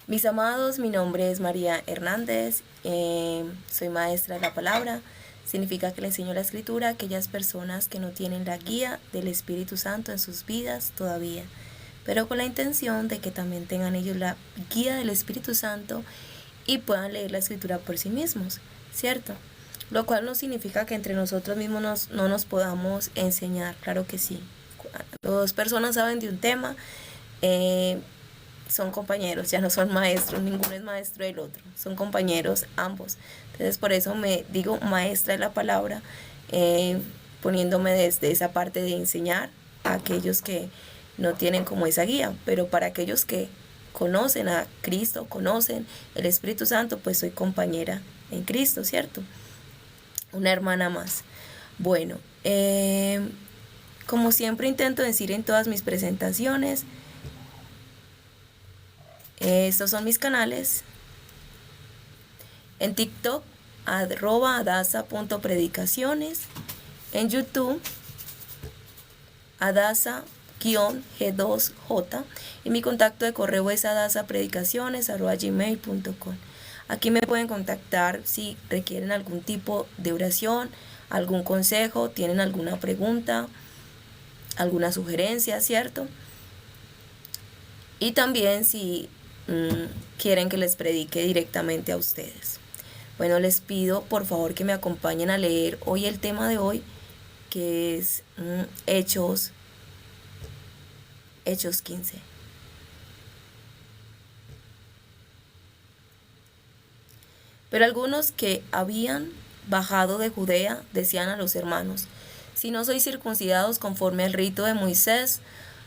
Mis amados, mi nombre es María Hernández, soy maestra de la palabra. Significa que le enseño la escritura a aquellas personas que no tienen la guía del Espíritu Santo en sus vidas todavía, pero con la intención de que también tengan ellos la guía del Espíritu Santo y puedan leer la escritura por sí mismos, ¿cierto? Lo cual no significa que entre nosotros mismos no nos podamos enseñar, claro que sí. Cuando dos personas saben de un tema, son compañeros, ya no son maestros, ninguno es maestro del otro, son compañeros ambos. Entonces por eso me digo maestra de la palabra, poniéndome desde esa parte de enseñar a aquellos que no tienen como esa guía, pero para aquellos que conocen a Cristo, conocen el Espíritu Santo, pues soy compañera en Cristo, ¿cierto? Una hermana más. Bueno, como siempre intento decir en todas mis presentaciones, estos son mis canales. En TikTok, @adasa.predicaciones. En YouTube, adasa-g2j. Y mi contacto de correo es adasapredicciones@gmail.com. Aquí me pueden contactar si requieren algún tipo de oración, algún consejo, tienen alguna pregunta, alguna sugerencia, ¿cierto? Y también si quieren que les predique directamente a ustedes. Bueno, les pido por favor que me acompañen a leer hoy el tema de hoy, que es Hechos 15. Pero algunos que habían bajado de Judea decían a los hermanos: si no sois circuncidados conforme al rito de Moisés,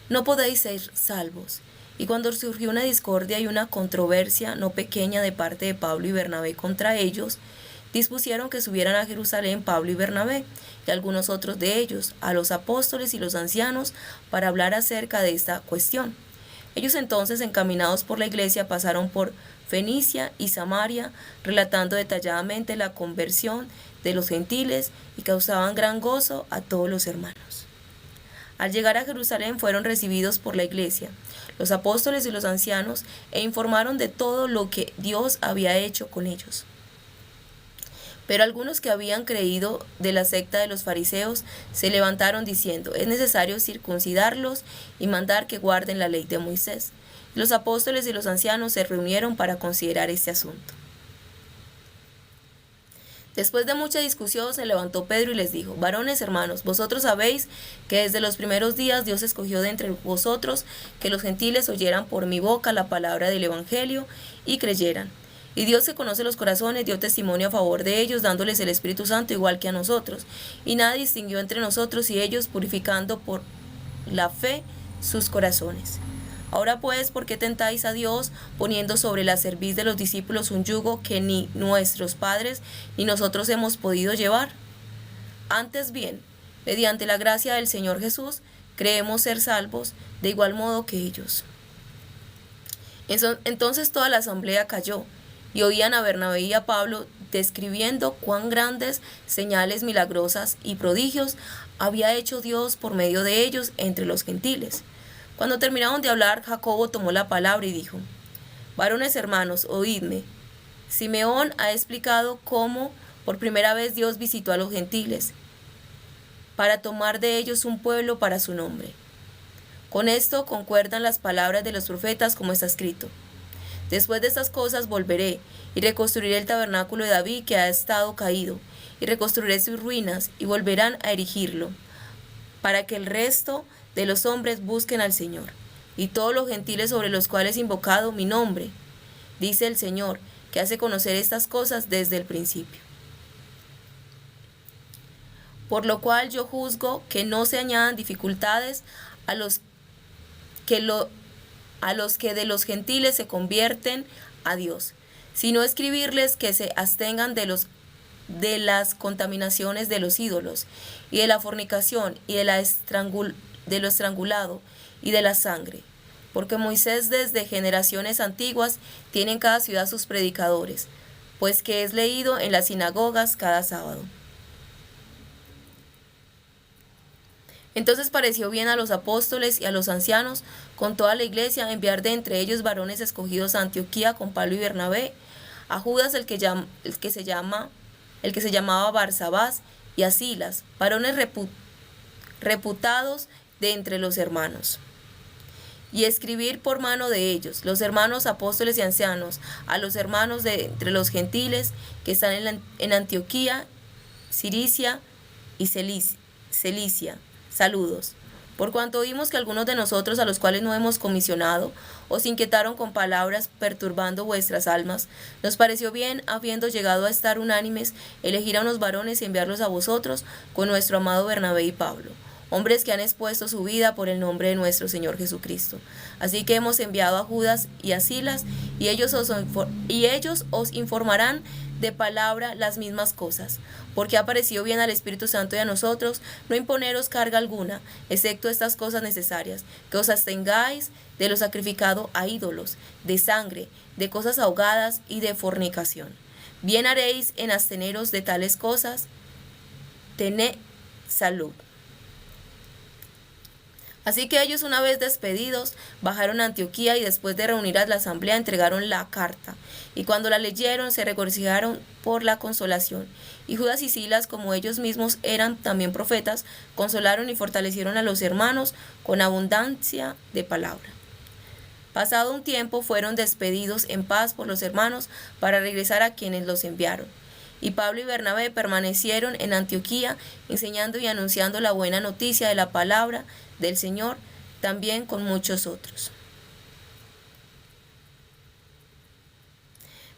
no podéis ser salvos. Y cuando surgió una discordia y una controversia no pequeña de parte de Pablo y Bernabé contra ellos, dispusieron que subieran a Jerusalén Pablo y Bernabé y algunos otros de ellos, a los apóstoles y los ancianos, para hablar acerca de esta cuestión. Ellos entonces, encaminados por la iglesia, pasaron por Fenicia y Samaria, relatando detalladamente la conversión de los gentiles y causaban gran gozo a todos los hermanos. Al llegar a Jerusalén fueron recibidos por la iglesia, los apóstoles y los ancianos, e informaron de todo lo que Dios había hecho con ellos. Pero algunos que habían creído de la secta de los fariseos se levantaron diciendo: es necesario circuncidarlos y mandar que guarden la ley de Moisés. Los apóstoles y los ancianos se reunieron para considerar este asunto. Después de mucha discusión se levantó Pedro y les dijo: varones hermanos, vosotros sabéis que desde los primeros días Dios escogió de entre vosotros que los gentiles oyeran por mi boca la palabra del Evangelio y creyeran. Y Dios, que conoce los corazones, dio testimonio a favor de ellos, dándoles el Espíritu Santo igual que a nosotros. Y nada distinguió entre nosotros y ellos, purificando por la fe sus corazones. Ahora pues, ¿por qué tentáis a Dios, poniendo sobre la cerviz de los discípulos un yugo que ni nuestros padres ni nosotros hemos podido llevar? Antes bien, mediante la gracia del Señor Jesús, creemos ser salvos de igual modo que ellos. Entonces toda la asamblea calló, y oían a Bernabé y a Pablo describiendo cuán grandes señales milagrosas y prodigios había hecho Dios por medio de ellos entre los gentiles. Cuando terminaron de hablar, Jacobo tomó la palabra y dijo: varones hermanos, oídme. Simeón ha explicado cómo por primera vez Dios visitó a los gentiles para tomar de ellos un pueblo para su nombre. Con esto concuerdan las palabras de los profetas, como está escrito: después de estas cosas volveré y reconstruiré el tabernáculo de David que ha estado caído, y reconstruiré sus ruinas y volverán a erigirlo, para que el resto de los hombres busquen al Señor, y todos los gentiles sobre los cuales he invocado mi nombre, dice el Señor, que hace conocer estas cosas desde el principio. Por lo cual yo juzgo que no se añadan dificultades a los que de los gentiles se convierten a Dios, sino escribirles que se abstengan de las contaminaciones de los ídolos, y de la fornicación, y de lo estrangulado, y de la sangre. Porque Moisés desde generaciones antiguas tiene en cada ciudad sus predicadores, pues que es leído en las sinagogas cada sábado. Entonces pareció bien a los apóstoles y a los ancianos, con toda la iglesia, enviar de entre ellos varones escogidos a Antioquía con Pablo y Bernabé, a Judas el que se llamaba Barsabás, y a Silas, varones reputados de entre los hermanos, y escribir por mano de ellos, los hermanos apóstoles y ancianos, a los hermanos de entre los gentiles que están en Antioquía, Cilicia y Celicia, saludos. Por cuanto oímos que algunos de nosotros, a los cuales no hemos comisionado, os inquietaron con palabras perturbando vuestras almas, nos pareció bien, habiendo llegado a estar unánimes, elegir a unos varones y enviarlos a vosotros con nuestro amado Bernabé y Pablo, hombres que han expuesto su vida por el nombre de nuestro Señor Jesucristo. Así que hemos enviado a Judas y a Silas, y ellos os informarán de palabra las mismas cosas, porque ha parecido bien al Espíritu Santo y a nosotros no imponeros carga alguna, excepto estas cosas necesarias, que os abstengáis de lo sacrificado a ídolos, de sangre, de cosas ahogadas y de fornicación. Bien haréis en absteneros de tales cosas. Tened salud. Así que ellos, una vez despedidos, bajaron a Antioquía y después de reunir a la asamblea entregaron la carta. Y cuando la leyeron se regocijaron por la consolación. Y Judas y Silas, como ellos mismos eran también profetas, consolaron y fortalecieron a los hermanos con abundancia de palabra. Pasado un tiempo fueron despedidos en paz por los hermanos para regresar a quienes los enviaron. Y Pablo y Bernabé permanecieron en Antioquía, enseñando y anunciando la buena noticia de la palabra del Señor, también con muchos otros.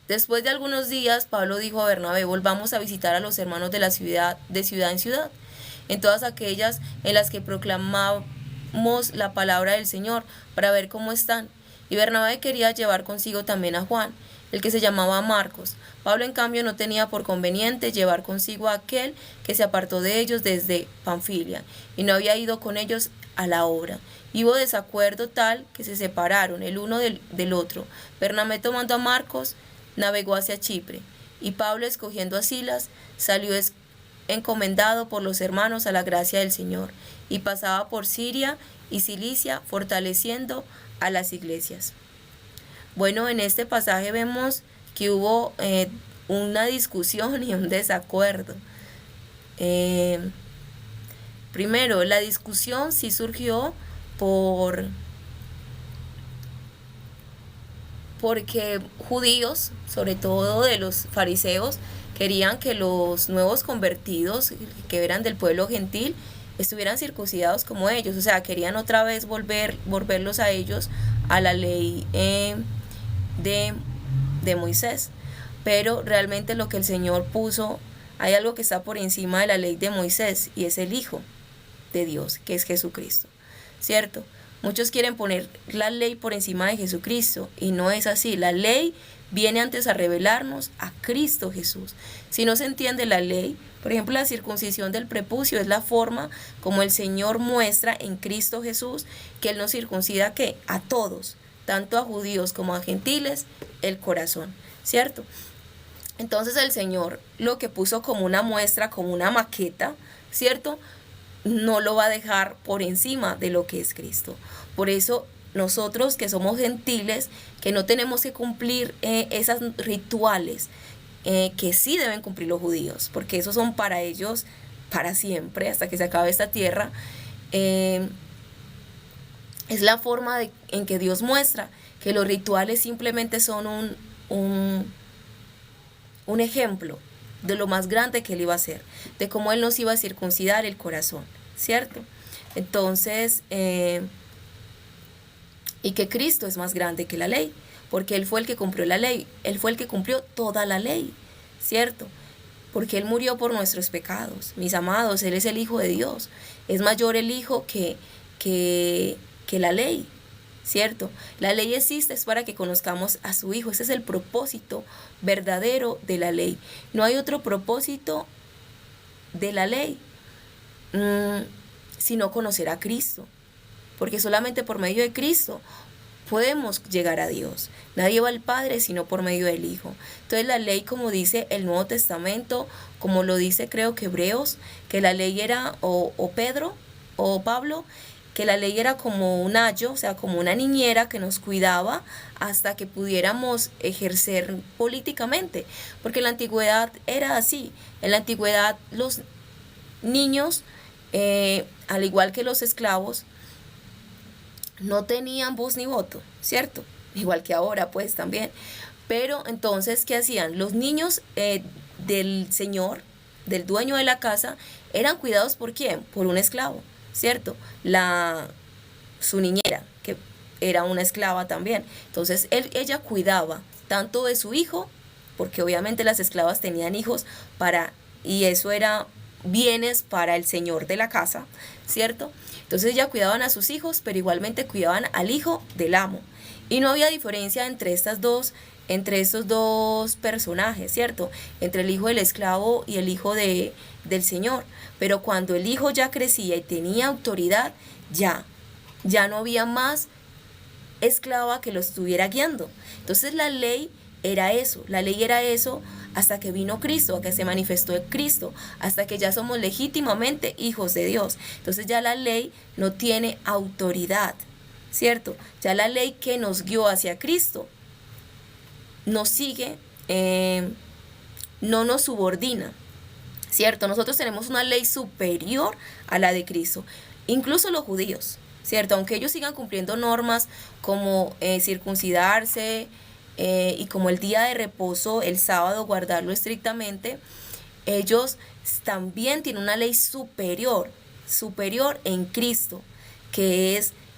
Después de algunos días, Pablo dijo a Bernabé: volvamos a visitar a los hermanos de la ciudad, de ciudad en ciudad, en todas aquellas en las que proclamamos la palabra del Señor, para ver cómo están. Y Bernabé quería llevar consigo también a Juan, el que se llamaba Marcos. Pablo, en cambio, no tenía por conveniente llevar consigo a aquel que se apartó de ellos desde Panfilia, y no había ido con ellos a la obra. Y hubo desacuerdo tal que se separaron el uno del otro. Bernabé, tomando a Marcos, navegó hacia Chipre, y Pablo, escogiendo a Silas, salió encomendado por los hermanos a la gracia del Señor, y pasaba por Siria y Cilicia, fortaleciendo a las iglesias. Bueno, en este pasaje vemos que hubo una discusión y un desacuerdo. Primero, la discusión sí surgió porque judíos, sobre todo de los fariseos, querían que los nuevos convertidos, que eran del pueblo gentil, estuvieran circuncidados como ellos. O sea, querían otra vez volverlos a ellos a la ley de Moisés. Pero realmente lo que el Señor puso, hay algo que está por encima de la ley de Moisés, y es el Hijo de Dios, que es Jesucristo, ¿cierto? Muchos quieren poner la ley por encima de Jesucristo, y no es así. La ley viene antes a revelarnos a Cristo Jesús. Si no se entiende la ley, por ejemplo, la circuncisión del prepucio es la forma como el Señor muestra en Cristo Jesús que Él nos circuncida, ¿qué? A todos, tanto a judíos como a gentiles, el corazón, ¿cierto? Entonces el Señor lo que puso como una muestra, como una maqueta, ¿cierto?, no lo va a dejar por encima de lo que es Cristo. Por eso nosotros, que somos gentiles, que no tenemos que cumplir esos rituales que sí deben cumplir los judíos, porque esos son para ellos para siempre, hasta que se acabe esta tierra. Es la forma en que Dios muestra que los rituales simplemente son un ejemplo de lo más grande que Él iba a hacer, de cómo Él nos iba a circuncidar el corazón, ¿cierto? Entonces, y que Cristo es más grande que la ley, porque Él fue el que cumplió la ley, Él fue el que cumplió toda la ley, ¿cierto? Porque Él murió por nuestros pecados. Mis amados, Él es el Hijo de Dios, es mayor el Hijo que la ley, ¿cierto? La ley existe es para que conozcamos a su Hijo. Ese es el propósito verdadero de la ley. No hay otro propósito de la ley sino conocer a Cristo, porque solamente por medio de Cristo podemos llegar a Dios. Nadie va al Padre sino por medio del Hijo. Entonces la ley, como dice el Nuevo Testamento, como lo dice creo que Hebreos, que la ley era, o Pedro, o Pablo, que la ley era como un ayo, o sea, como una niñera que nos cuidaba hasta que pudiéramos ejercer políticamente, porque en la antigüedad era así. En la antigüedad los niños, al igual que los esclavos, no tenían voz ni voto, ¿cierto? Igual que ahora, pues también. Pero entonces, ¿qué hacían? Los niños del señor, del dueño de la casa, eran cuidados por quién? Por un esclavo, ¿cierto? Su niñera, que era una esclava también. Entonces, ella cuidaba tanto de su hijo, porque obviamente las esclavas tenían hijos y eso era bienes para el señor de la casa, ¿cierto? Entonces ya cuidaban a sus hijos, pero igualmente cuidaban al hijo del amo. Y no había diferencia entre estos dos personajes, ¿cierto? Entre el hijo del esclavo y el hijo del señor. Pero cuando el hijo ya crecía y tenía autoridad, ya no había más esclava que lo estuviera guiando. Entonces la ley era eso hasta que vino Cristo, hasta que se manifestó Cristo, hasta que ya somos legítimamente hijos de Dios. Entonces ya la ley no tiene autoridad, ¿cierto? Ya la ley que nos guió hacia Cristo nos sigue, no nos subordina, ¿cierto? Nosotros tenemos una ley superior a la de Cristo, incluso los judíos, ¿cierto? Aunque ellos sigan cumpliendo normas como circuncidarse, y como el día de reposo, el sábado, guardarlo estrictamente, ellos también tienen una ley superior en Cristo,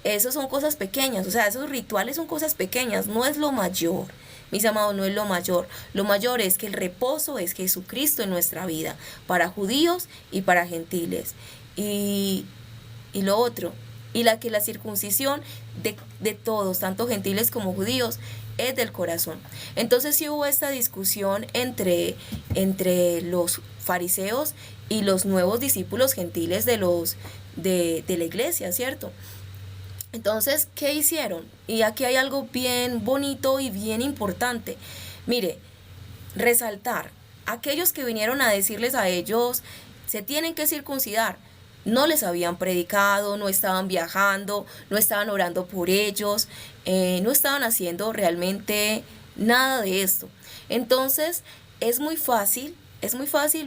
esos son cosas pequeñas, o sea, esos rituales son cosas pequeñas, no es lo mayor. Mis amados, no es lo mayor es que el reposo es Jesucristo en nuestra vida, para judíos y para gentiles. Y lo otro, que la circuncisión de todos, tanto gentiles como judíos, es del corazón. Entonces sí hubo esta discusión entre los fariseos y los nuevos discípulos gentiles de la iglesia, ¿cierto? Entonces, ¿qué hicieron? Y aquí hay algo bien bonito y bien importante. Mire, resaltar, aquellos que vinieron a decirles a ellos, se tienen que circuncidar, no les habían predicado, no estaban viajando, no estaban orando por ellos, no estaban haciendo realmente nada de esto. Entonces es muy fácil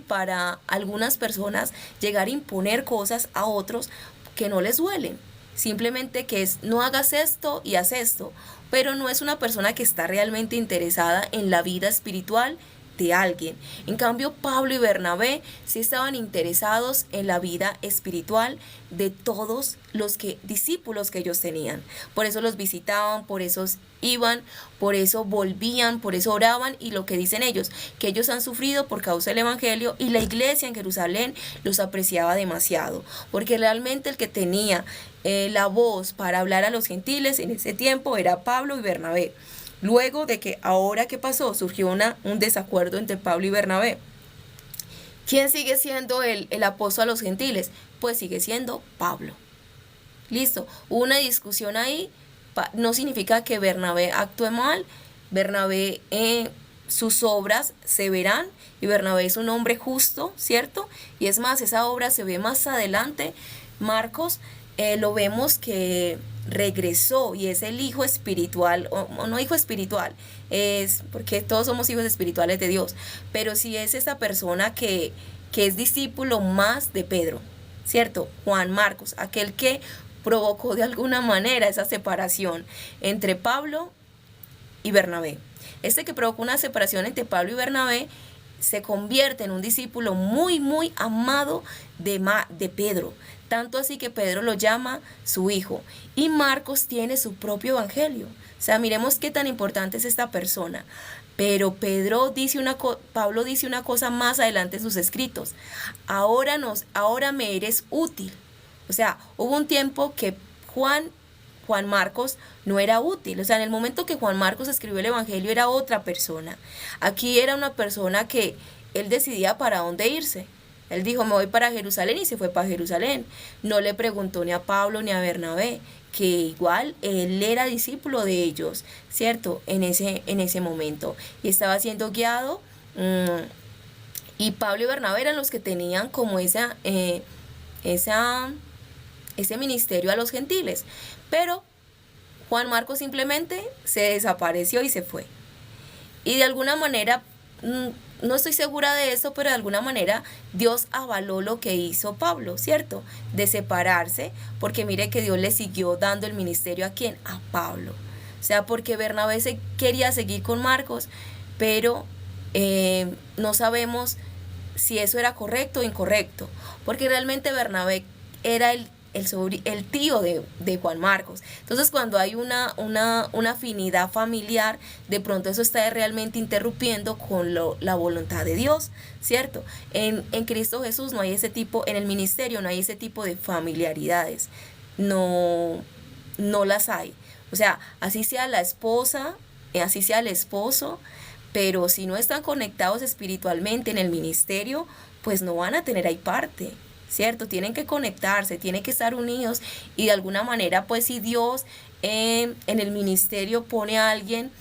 para algunas personas llegar a imponer cosas a otros que no les duelen. Simplemente que es, no hagas esto y haz esto, pero no es una persona que está realmente interesada en la vida espiritual de alguien. En cambio, Pablo y Bernabé sí estaban interesados en la vida espiritual de todos los discípulos que ellos tenían. Por eso los visitaban, por eso iban, por eso volvían, por eso oraban, y lo que dicen ellos, que ellos han sufrido por causa del evangelio, y la iglesia en Jerusalén los apreciaba demasiado, porque realmente el que tenía la voz para hablar a los gentiles en ese tiempo era Pablo y Bernabé. Luego de que ahora que pasó, surgió un desacuerdo entre Pablo y Bernabé. ¿Quién sigue siendo el apóstol a los gentiles? Pues sigue siendo Pablo. Listo, hubo una discusión ahí, no significa que Bernabé actúe mal. Bernabé, sus obras se verán, y Bernabé es un hombre justo, ¿cierto? Y es más, esa obra se ve más adelante. Marcos, lo vemos que regresó y es el hijo espiritual, o no hijo espiritual, es porque todos somos hijos espirituales de Dios, pero sí es esa persona que es discípulo más de Pedro, ¿cierto? Juan Marcos, aquel que provocó de alguna manera esa separación entre Pablo y Bernabé. Este que provocó una separación entre Pablo y Bernabé se convierte en un discípulo muy, muy amado de Pedro. Tanto así que Pedro lo llama su hijo. Y Marcos tiene su propio evangelio. O sea, miremos qué tan importante es esta persona. Pero Pablo dice una cosa más adelante en sus escritos. Ahora me eres útil. O sea, hubo un tiempo que Juan Marcos no era útil. O sea, en el momento que Juan Marcos escribió el evangelio era otra persona. Aquí era una persona que él decidía para dónde irse. Él dijo, me voy para Jerusalén, y se fue para Jerusalén. No le preguntó ni a Pablo ni a Bernabé, que igual él era discípulo de ellos, ¿cierto? En ese momento. Y estaba siendo guiado. Y Pablo y Bernabé eran los que tenían como esa ese ministerio a los gentiles. Pero Juan Marcos simplemente se desapareció y se fue. Y de alguna manera, no estoy segura de eso, pero de alguna manera Dios avaló lo que hizo Pablo, ¿cierto? De separarse, porque mire que Dios le siguió dando el ministerio ¿a quién? A Pablo. O sea, porque Bernabé quería seguir con Marcos, pero no sabemos si eso era correcto o incorrecto, porque realmente Bernabé era el tío de Juan Marcos. Entonces, cuando hay una afinidad familiar, de pronto eso está realmente interrumpiendo con la voluntad de Dios, ¿cierto? En Cristo Jesús no hay ese tipo, en el ministerio no hay ese tipo de familiaridades, no las hay. O sea, así sea la esposa, así sea el esposo, pero si no están conectados espiritualmente en el ministerio, pues no van a tener ahí parte, ¿cierto? Tienen que conectarse, tienen que estar unidos, y de alguna manera, pues si Dios en el ministerio pone a alguien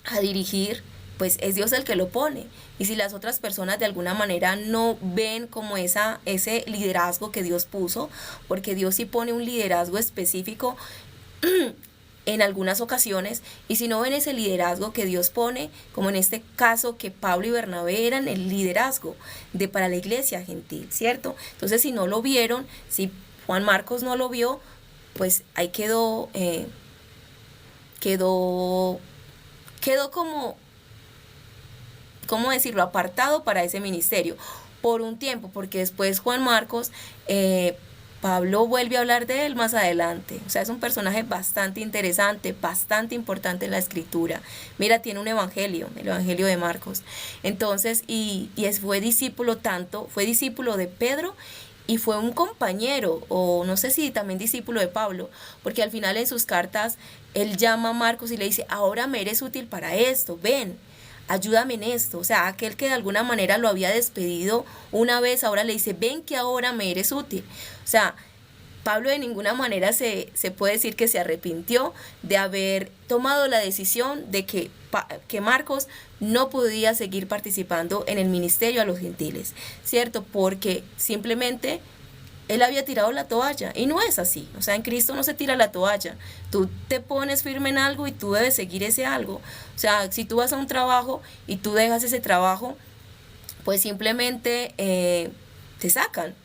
a dirigir, pues es Dios el que lo pone. Y si las otras personas de alguna manera no ven como ese liderazgo que Dios puso, porque Dios sí pone un liderazgo específico en algunas ocasiones, y si no ven ese liderazgo que Dios pone, como en este caso que Pablo y Bernabé eran el liderazgo para la iglesia gentil, ¿cierto? Entonces, si no lo vieron, si Juan Marcos no lo vio, pues ahí quedó como, ¿cómo decirlo?, apartado para ese ministerio por un tiempo, porque después Juan Marcos, Pablo vuelve a hablar de él más adelante. O sea, es un personaje bastante interesante, bastante importante en la escritura. Mira, tiene un evangelio, el evangelio de Marcos. Entonces, fue discípulo de Pedro, y fue un compañero, o no sé si también discípulo de Pablo, porque al final en sus cartas él llama a Marcos y le dice: ahora me eres útil para esto, ven, ayúdame en esto. O sea, aquel que de alguna manera lo había despedido una vez, ahora le dice: ven que ahora me eres útil. O sea, Pablo de ninguna manera se puede decir que se arrepintió de haber tomado la decisión de que Marcos no podía seguir participando en el ministerio a los gentiles, ¿cierto? Porque simplemente él había tirado la toalla, y no es así. O sea, en Cristo no se tira la toalla. Tú te pones firme en algo y tú debes seguir ese algo. O sea, si tú vas a un trabajo y tú dejas ese trabajo, pues simplemente te sacan.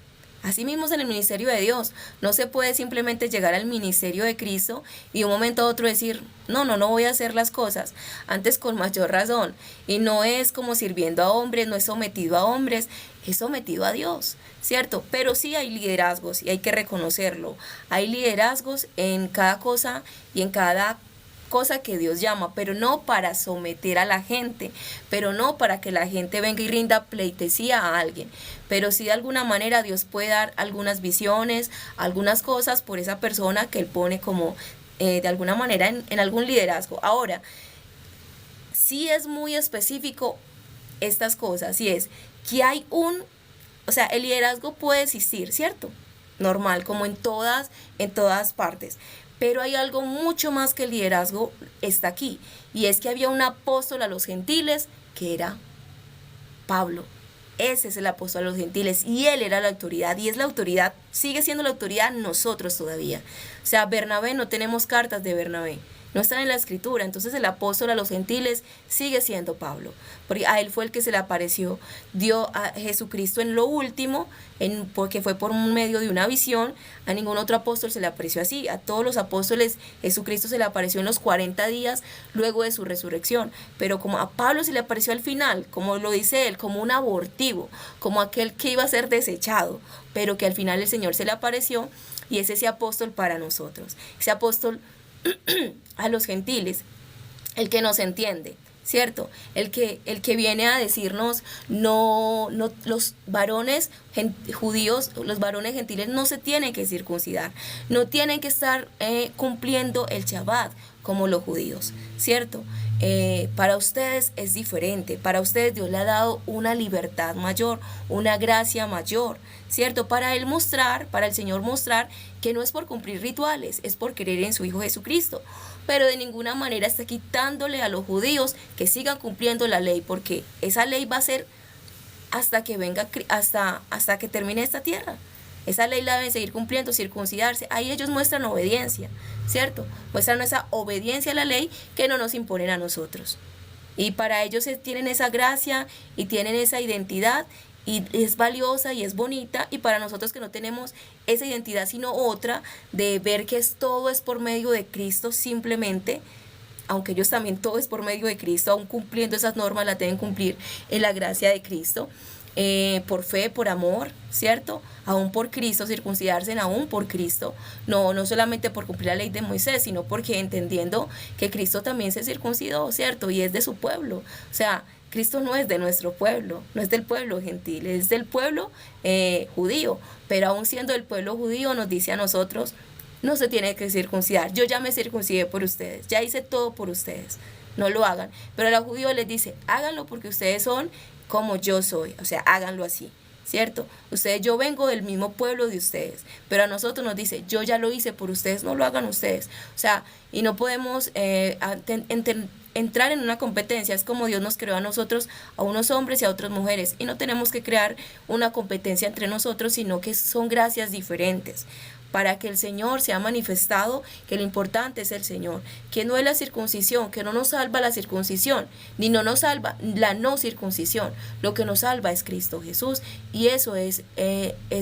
Así mismo es en el ministerio de Dios. No se puede simplemente llegar al ministerio de Cristo y de un momento a otro decir: no voy a hacer las cosas. Antes, con mayor razón. Y no es como sirviendo a hombres, no es sometido a hombres, es sometido a Dios, ¿cierto? Pero sí hay liderazgos, y hay que reconocerlo. Hay liderazgos en cada cosa y en cada cosa que Dios llama, pero no para someter a la gente, pero no para que la gente venga y rinda pleitesía a alguien, pero sí de alguna manera Dios puede dar algunas visiones, algunas cosas por esa persona que Él pone como de alguna manera en algún liderazgo. Ahora, sí es muy específico estas cosas, y es que hay o sea, el liderazgo puede existir, ¿cierto? Normal, como en todas partes. Pero hay algo mucho más que el liderazgo, está aquí. Y es que había un apóstol a los gentiles que era Pablo. Ese es el apóstol a los gentiles, y él era la autoridad, y es la autoridad, sigue siendo la autoridad nosotros todavía. O sea, Bernabé, no tenemos cartas de Bernabé, no están en la escritura. Entonces el apóstol a los gentiles sigue siendo Pablo, porque a él fue el que se le apareció, dio a Jesucristo en lo último, porque fue por medio de una visión. A ningún otro apóstol se le apareció así. A todos los apóstoles Jesucristo se le apareció en los 40 días luego de su resurrección, pero como a Pablo se le apareció al final, como lo dice él, como un abortivo, como aquel que iba a ser desechado, pero que al final el Señor se le apareció, y es ese apóstol para nosotros, ese apóstol a los gentiles, el que nos entiende, ¿cierto? El que viene a decirnos: no, los varones judíos, los varones gentiles no se tienen que circuncidar, no tienen que estar cumpliendo el Shabbat como los judíos, ¿cierto? Para ustedes es diferente, para ustedes Dios le ha dado una libertad mayor, una gracia mayor, ¿cierto? Para el Señor mostrar que no es por cumplir rituales, es por creer en su Hijo Jesucristo. Pero de ninguna manera está quitándole a los judíos que sigan cumpliendo la ley, porque esa ley va a ser hasta que venga, hasta que termine esta tierra. Esa ley la deben seguir cumpliendo, circuncidarse. Ahí ellos muestran obediencia, ¿cierto? Muestran esa obediencia a la ley que no nos imponen a nosotros. Y para ellos tienen esa gracia y tienen esa identidad y es valiosa y es bonita, y para nosotros que no tenemos esa identidad sino otra, de ver que todo es por medio de Cristo simplemente, aunque ellos también todo es por medio de Cristo, aún cumpliendo esas normas las deben cumplir en la gracia de Cristo, por fe, por amor, ¿cierto? Aún por Cristo, circuncidarse aún por Cristo, no solamente por cumplir la ley de Moisés, sino porque entendiendo que Cristo también se circuncidó, ¿cierto? Y es de su pueblo, o sea, Cristo no es de nuestro pueblo, no es del pueblo gentil, es del pueblo judío, pero aún siendo del pueblo judío nos dice a nosotros, no se tiene que circuncidar, yo ya me circuncidé por ustedes, ya hice todo por ustedes, no lo hagan. Pero a los judíos les dice, háganlo porque ustedes son como yo soy, o sea, háganlo así, ¿cierto? Yo vengo del mismo pueblo de ustedes, pero a nosotros nos dice, yo ya lo hice por ustedes, no lo hagan ustedes, o sea, y no podemos entrar en una competencia. Es como Dios nos creó a nosotros, a unos hombres y a otras mujeres, y no tenemos que crear una competencia entre nosotros, sino que son gracias diferentes, para que el Señor sea manifestado, que lo importante es el Señor, que no es la circuncisión, que no nos salva la circuncisión, ni no nos salva la no circuncisión, lo que nos salva es Cristo Jesús, y eso es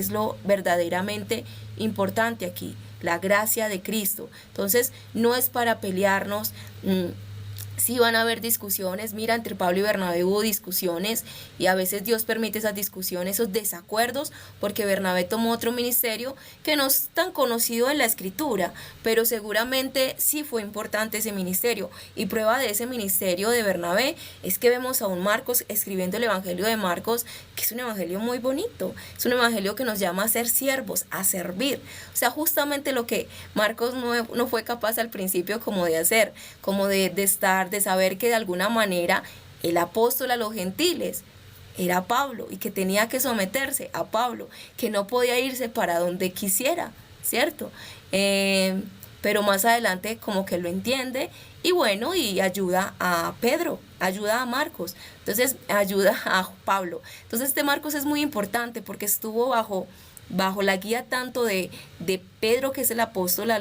lo verdaderamente importante aquí, la gracia de Cristo. Entonces no es para pelearnos. Sí van a haber discusiones, mira, entre Pablo y Bernabé hubo discusiones, y a veces Dios permite esas discusiones, esos desacuerdos, porque Bernabé tomó otro ministerio que no es tan conocido en la Escritura, pero seguramente sí fue importante ese ministerio, y prueba de ese ministerio de Bernabé es que vemos a un Marcos escribiendo el Evangelio de Marcos, que es un evangelio muy bonito, es un evangelio que nos llama a ser siervos, a servir, o sea, justamente lo que Marcos no fue capaz al principio como de hacer, como de saber que de alguna manera el apóstol a los gentiles era Pablo, y que tenía que someterse a Pablo, que no podía irse para donde quisiera, ¿cierto? Pero más adelante como que lo entiende, y bueno, y ayuda a Pedro, ayuda a Marcos, entonces ayuda a Pablo. Entonces este Marcos es muy importante porque estuvo bajo la guía tanto de Pedro, que es el apóstol,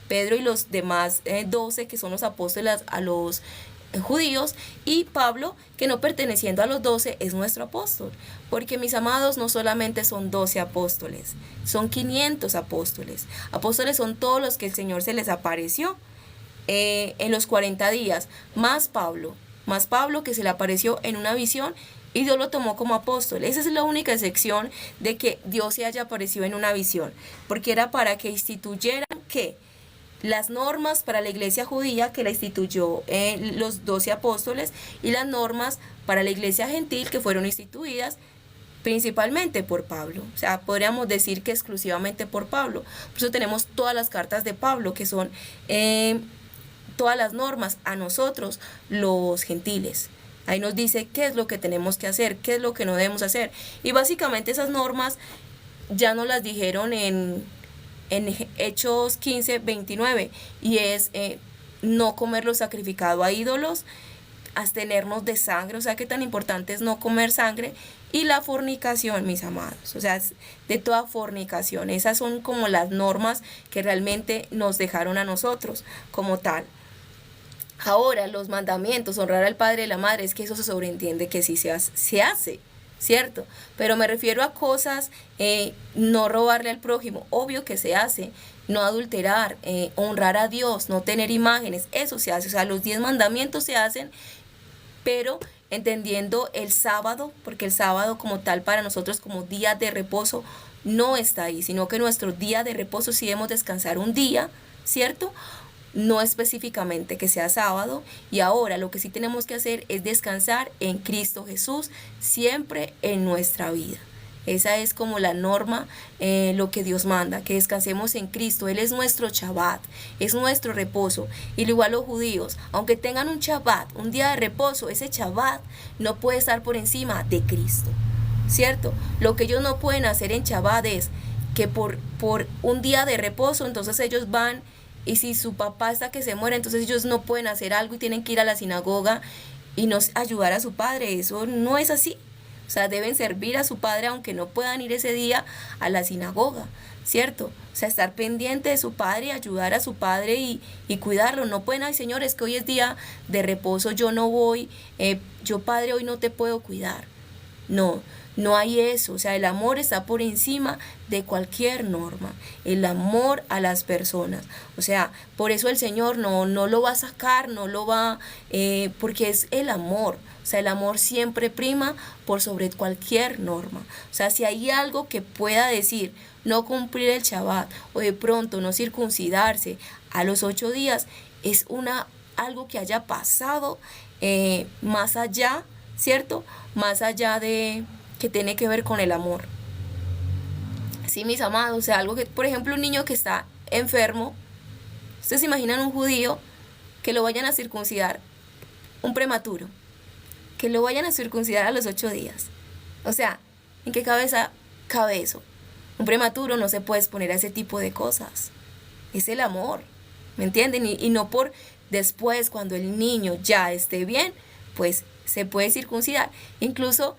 Pedro y los demás 12 que son los apóstoles a los judíos, y Pablo, que no perteneciendo a los 12 es nuestro apóstol, porque mis amados, no solamente son 12 apóstoles, son 500 apóstoles. Apóstoles son todos los que el Señor se les apareció en los 40 días, más Pablo que se le apareció en una visión, y Dios lo tomó como apóstol. Esa es la única excepción de que Dios se haya aparecido en una visión, porque era para que instituyeran que las normas para la iglesia judía, que la instituyó los 12 apóstoles, y las normas para la iglesia gentil, que fueron instituidas principalmente por Pablo. O sea, podríamos decir que exclusivamente por Pablo. Por eso tenemos todas las cartas de Pablo, que son todas las normas a nosotros, los gentiles. Ahí nos dice qué es lo que tenemos que hacer, qué es lo que no debemos hacer. Y básicamente esas normas ya nos las dijeron en Hechos 15:29, y es no comer lo sacrificado a ídolos, abstenernos de sangre, o sea, qué tan importante es no comer sangre, y la fornicación, mis amados, o sea, de toda fornicación. Esas son como las normas que realmente nos dejaron a nosotros como tal. Ahora, los mandamientos, honrar al padre y la madre, es que eso se sobreentiende que sí se hace, ¿cierto? Pero me refiero a cosas, no robarle al prójimo, obvio que se hace, no adulterar, honrar a Dios, no tener imágenes, eso se hace, o sea, los 10 mandamientos se hacen, pero entendiendo el sábado, porque el sábado como tal para nosotros como día de reposo no está ahí, sino que nuestro día de reposo sí debemos descansar un día, ¿cierto? No específicamente que sea sábado. Y ahora lo que sí tenemos que hacer es descansar en Cristo Jesús siempre en nuestra vida. Esa es como la norma, lo que Dios manda, que descansemos en Cristo. Él es nuestro Shabbat, es nuestro reposo. Y igual los judíos, aunque tengan un Shabbat, un día de reposo, ese Shabbat no puede estar por encima de Cristo, ¿cierto? Lo que ellos no pueden hacer en Shabbat es que por un día de reposo, entonces ellos van, y si su papá está que se muere, entonces ellos no pueden hacer algo y tienen que ir a la sinagoga y no ayudar a su padre. Eso no es así. O sea, deben servir a su padre aunque no puedan ir ese día a la sinagoga, ¿cierto? O sea, estar pendiente de su padre y ayudar a su padre y cuidarlo. No pueden, ay Señor, es que hoy es día de reposo, yo no voy, yo padre hoy no te puedo cuidar. No, no hay eso. O sea, el amor está por encima de cualquier norma. El amor a las personas. O sea, por eso el Señor no lo va a sacar, no lo va, porque es el amor. O sea, el amor siempre prima por sobre cualquier norma. O sea, si hay algo que pueda decir no cumplir el Shabbat o de pronto no circuncidarse a los 8 días, es algo que haya pasado más allá, ¿cierto? Más allá de que tiene que ver con el amor. Sí, mis amados, o sea, algo que, por ejemplo, un niño que está enfermo, ustedes se imaginan un judío que lo vayan a circuncidar, un prematuro, que lo vayan a circuncidar a los 8 días. O sea, ¿en qué cabeza cabe eso? Un prematuro no se puede exponer a ese tipo de cosas. Es el amor, ¿me entienden? Y no por después, cuando el niño ya esté bien, pues se puede circuncidar. Incluso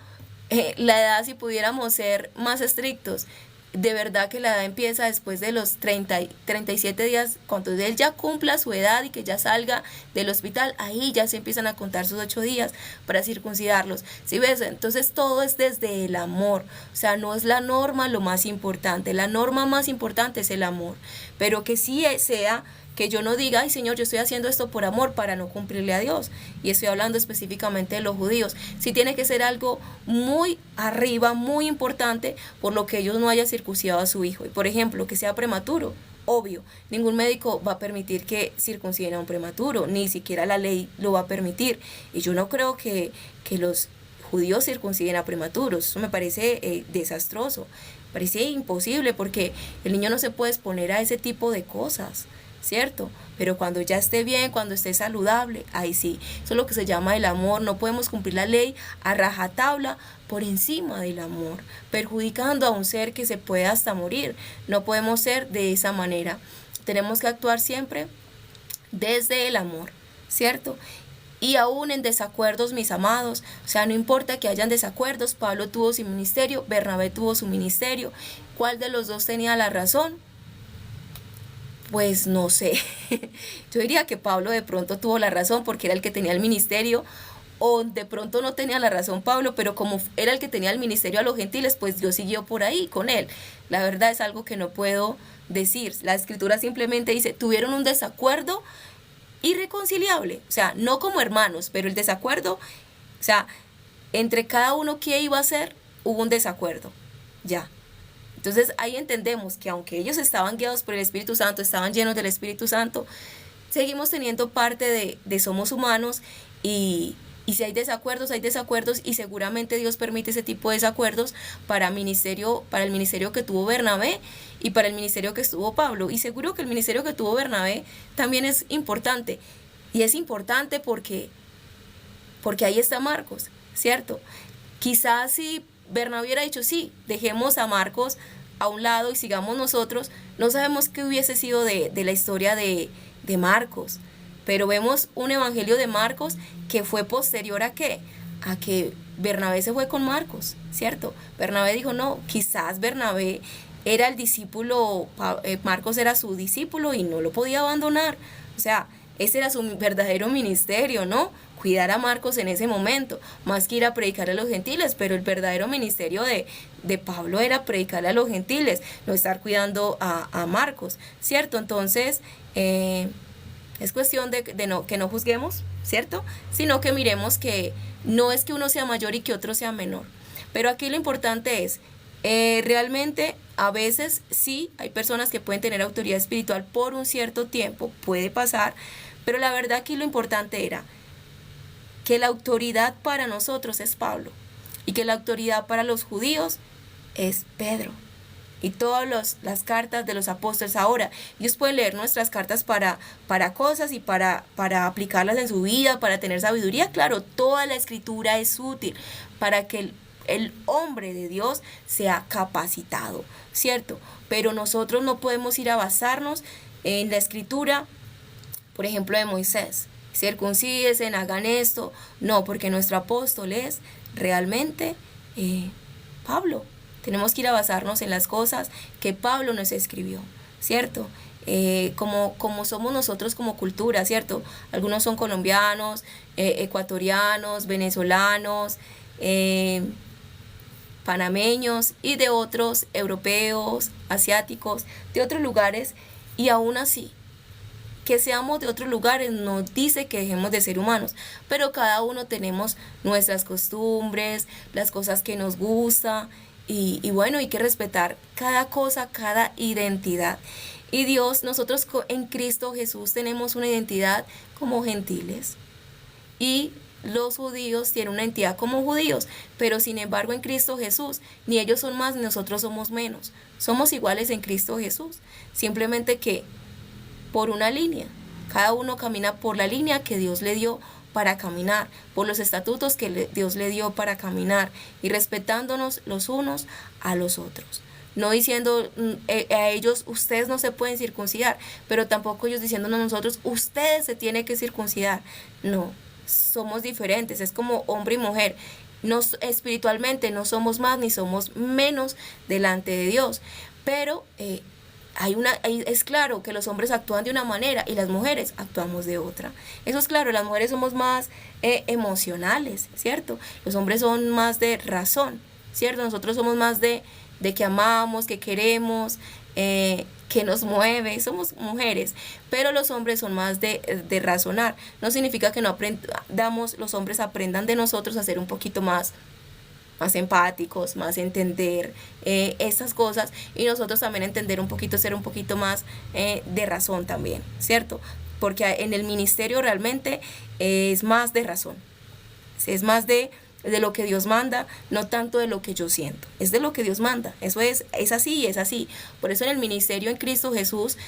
la edad, si pudiéramos ser más estrictos, de verdad que la edad empieza después de los 37 días, cuando él ya cumpla su edad y que ya salga del hospital, ahí ya se empiezan a contar sus 8 días para circuncidarlos. ¿Sí ves? Entonces todo es desde el amor. O sea, no es la norma lo más importante. La norma más importante es el amor. Pero que sí sea que yo no diga, ay Señor, yo estoy haciendo esto por amor para no cumplirle a Dios. Y estoy hablando específicamente de los judíos. Sí tiene que ser algo muy arriba, muy importante, por lo que ellos no hayan circuncidado a su hijo. Y por ejemplo, que sea prematuro. Obvio, ningún médico va a permitir que circunciden a un prematuro, ni siquiera la ley lo va a permitir. Y yo no creo que los judíos circunciden a prematuros. Eso me parece desastroso. Parece imposible porque el niño no se puede exponer a ese tipo de cosas, ¿cierto? Pero cuando ya esté bien, cuando esté saludable, ahí sí. Eso es lo que se llama el amor. No podemos cumplir la ley a rajatabla por encima del amor, perjudicando a un ser que se puede hasta morir. No podemos ser de esa manera. Tenemos que actuar siempre desde el amor, ¿cierto? Y aún en desacuerdos, mis amados, o sea, no importa que hayan desacuerdos, Pablo tuvo su ministerio, Bernabé tuvo su ministerio. ¿Cuál de los dos tenía la razón? Pues no sé, yo diría que Pablo de pronto tuvo la razón porque era el que tenía el ministerio, o de pronto no tenía la razón Pablo, pero como era el que tenía el ministerio a los gentiles, pues Dios siguió por ahí con él. La verdad es algo que no puedo decir. La escritura simplemente dice, tuvieron un desacuerdo irreconciliable, o sea, no como hermanos, pero el desacuerdo, o sea, entre cada uno que iba a hacer, hubo un desacuerdo, ya. Entonces ahí entendemos que aunque ellos estaban guiados por el Espíritu Santo, estaban llenos del Espíritu Santo, seguimos teniendo parte de somos humanos y si hay desacuerdos y seguramente Dios permite ese tipo de desacuerdos para el ministerio que tuvo Bernabé y para el ministerio que estuvo Pablo. Y seguro que el ministerio que tuvo Bernabé también es importante. Y es importante porque ahí está Marcos, ¿cierto? Quizás si Bernabé hubiera dicho, sí, dejemos a Marcos a un lado y sigamos nosotros, no sabemos qué hubiese sido de la historia de Marcos, pero vemos un evangelio de Marcos que fue posterior a ¿qué? A que Bernabé se fue con Marcos, ¿cierto? Bernabé dijo, no, quizás Bernabé era el discípulo, Marcos era su discípulo y no lo podía abandonar, o sea, ese era su verdadero ministerio, ¿no? Cuidar a Marcos en ese momento, más que ir a predicar a los gentiles, pero el verdadero ministerio de Pablo era predicarle a los gentiles, no estar cuidando a Marcos, ¿cierto? Entonces, es cuestión de que no juzguemos, ¿cierto? Sino que miremos que no es que uno sea mayor y que otro sea menor. Pero aquí lo importante es, realmente a veces sí hay personas que pueden tener autoridad espiritual por un cierto tiempo, puede pasar, pero la verdad aquí lo importante era que la autoridad para nosotros es Pablo y que la autoridad para los judíos es Pedro. Y todas las cartas de los apóstoles ahora, ellos pueden leer nuestras cartas para cosas y para aplicarlas en su vida, para tener sabiduría. Claro, toda la escritura es útil para que el hombre de Dios sea capacitado, ¿cierto? Pero nosotros no podemos ir a basarnos en la escritura, por ejemplo, de Moisés. Circuncídense, hagan esto. No, porque nuestro apóstol es realmente Pablo. Tenemos que ir a basarnos en las cosas que Pablo nos escribió, ¿cierto? Como somos nosotros como cultura, ¿cierto? Algunos son colombianos, ecuatorianos, venezolanos, panameños y de otros europeos, asiáticos, de otros lugares, y aún así que seamos de otros lugares no dice que dejemos de ser humanos, pero cada uno tenemos nuestras costumbres, las cosas que nos gusta, y bueno, hay que respetar cada cosa, cada identidad. Y Dios, nosotros en Cristo Jesús tenemos una identidad como gentiles, y los judíos tienen una identidad como judíos, pero sin embargo en Cristo Jesús ni ellos son más ni nosotros somos menos, somos iguales en Cristo Jesús, simplemente que por una línea. Cada uno camina por la línea que Dios le dio para caminar, por los estatutos que Dios le dio para caminar, y respetándonos los unos a los otros. No diciendo a ellos, ustedes no se pueden circuncidar, pero tampoco ellos diciéndonos a nosotros, ustedes se tienen que circuncidar. No, somos diferentes, es como hombre y mujer. Espiritualmente no somos más ni somos menos delante de Dios, pero es claro que los hombres actúan de una manera y las mujeres actuamos de otra. Eso es claro, las mujeres somos más emocionales, ¿cierto? Los hombres son más de razón, ¿cierto? Nosotros somos más de que amamos, que queremos, que nos mueve, somos mujeres, pero los hombres son más de razonar. No significa que no aprendamos, los hombres aprendan de nosotros a ser un poquito más empáticos, más entender estas cosas, y nosotros también entender un poquito, ser un poquito más de razón también, ¿cierto? Porque en el ministerio realmente es más de razón, es más de lo que Dios manda, no tanto de lo que yo siento, es de lo que Dios manda, eso es así y es así. Por eso en el ministerio en Cristo Jesús,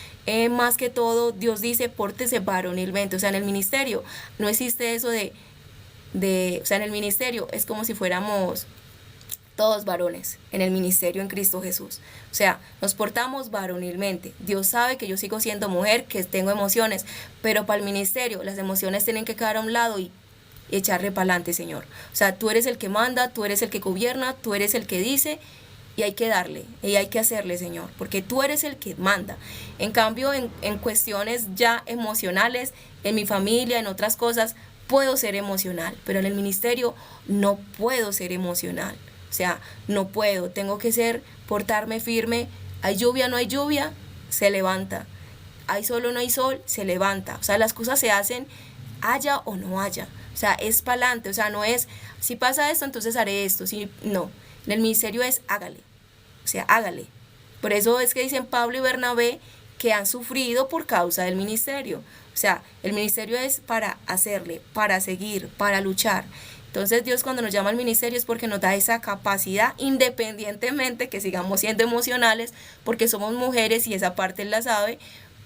más que todo, Dios dice, pórtese varonilmente. O sea, en el ministerio no existe eso o sea, en el ministerio es como si fuéramos todos varones en el ministerio en Cristo Jesús. O sea, nos portamos varonilmente. Dios sabe que yo sigo siendo mujer, que tengo emociones, pero para el ministerio las emociones tienen que quedar a un lado y echarle para adelante, Señor. O sea, tú eres el que manda, tú eres el que gobierna, tú eres el que dice, y hay que darle, y hay que hacerle, Señor, porque tú eres el que manda. En cambio, en cuestiones ya emocionales, en mi familia, en otras cosas, puedo ser emocional, pero en el ministerio no puedo ser emocional. O sea, no puedo, tengo que portarme firme. Hay lluvia, no hay lluvia, se levanta. Hay sol o no hay sol, se levanta. O sea, las cosas se hacen haya o no haya. O sea, es para adelante. O sea, no es, si pasa esto, entonces haré esto. Si, no, en el ministerio es hágale. O sea, hágale. Por eso es que dicen Pablo y Bernabé que han sufrido por causa del ministerio. O sea, el ministerio es para hacerle, para seguir, para luchar. Entonces Dios cuando nos llama al ministerio es porque nos da esa capacidad, independientemente que sigamos siendo emocionales, porque somos mujeres y esa parte Él la sabe,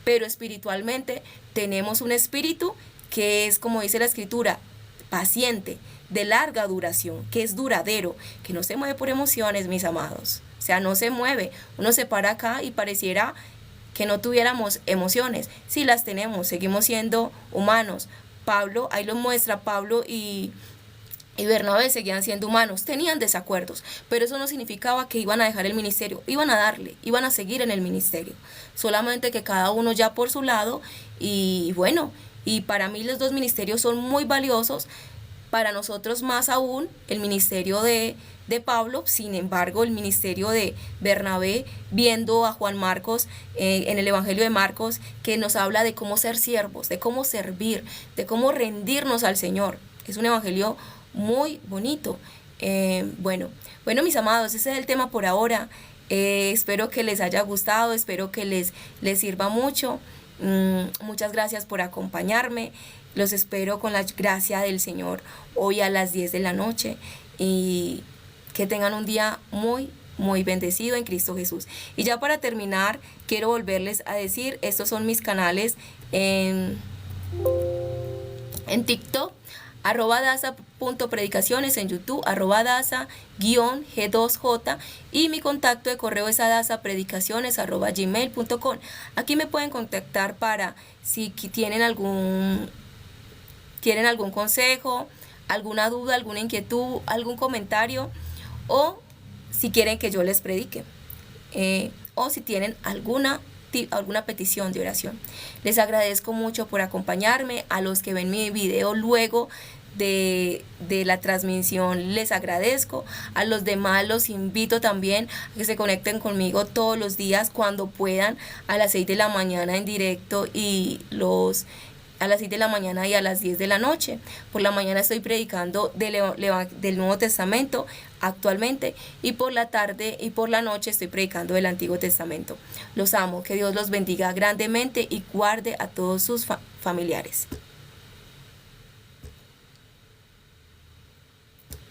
pero espiritualmente tenemos un espíritu que es, como dice la Escritura, paciente, de larga duración, que es duradero, que no se mueve por emociones, mis amados. O sea, no se mueve. Uno se para acá y pareciera que no tuviéramos emociones. Sí las tenemos, seguimos siendo humanos. Pablo, ahí lo muestra, Pablo y Bernabé seguían siendo humanos, tenían desacuerdos, pero eso no significaba que iban a dejar el ministerio, iban a darle, iban a seguir en el ministerio, solamente que cada uno ya por su lado. Y bueno, y para mí los dos ministerios son muy valiosos, para nosotros más aún el ministerio de Pablo. Sin embargo, el ministerio de Bernabé, viendo a Juan Marcos en el Evangelio de Marcos, que nos habla de cómo ser siervos, de cómo servir, de cómo rendirnos al Señor. Es un evangelio muy bonito. Bueno, mis amados, ese es el tema por ahora. Espero que les haya gustado, espero que les sirva mucho. Muchas gracias por acompañarme. Los espero con la gracia del Señor hoy a las 10 de la noche, y que tengan un día muy, muy bendecido en Cristo Jesús. Y ya para terminar, quiero volverles a decir, estos son mis canales en TikTok, @daza.predicaciones, en YouTube, @daza_G2J, y mi contacto de correo es adazapredicaciones@gmail.com. Aquí me pueden contactar para si tienen algún consejo, alguna duda, alguna inquietud, algún comentario, o si quieren que yo les predique, o si tienen alguna petición de oración. Les agradezco mucho por acompañarme. A los que ven mi video luego de la transmisión les agradezco. A los demás los invito también a que se conecten conmigo todos los días cuando puedan, a las 6 de la mañana en directo, y a las 6 de la mañana y a las 10 de la noche. Por la mañana estoy predicando del Nuevo Testamento actualmente, y por la tarde y por la noche estoy predicando del Antiguo Testamento. Los amo, que Dios los bendiga grandemente y guarde a todos sus familiares.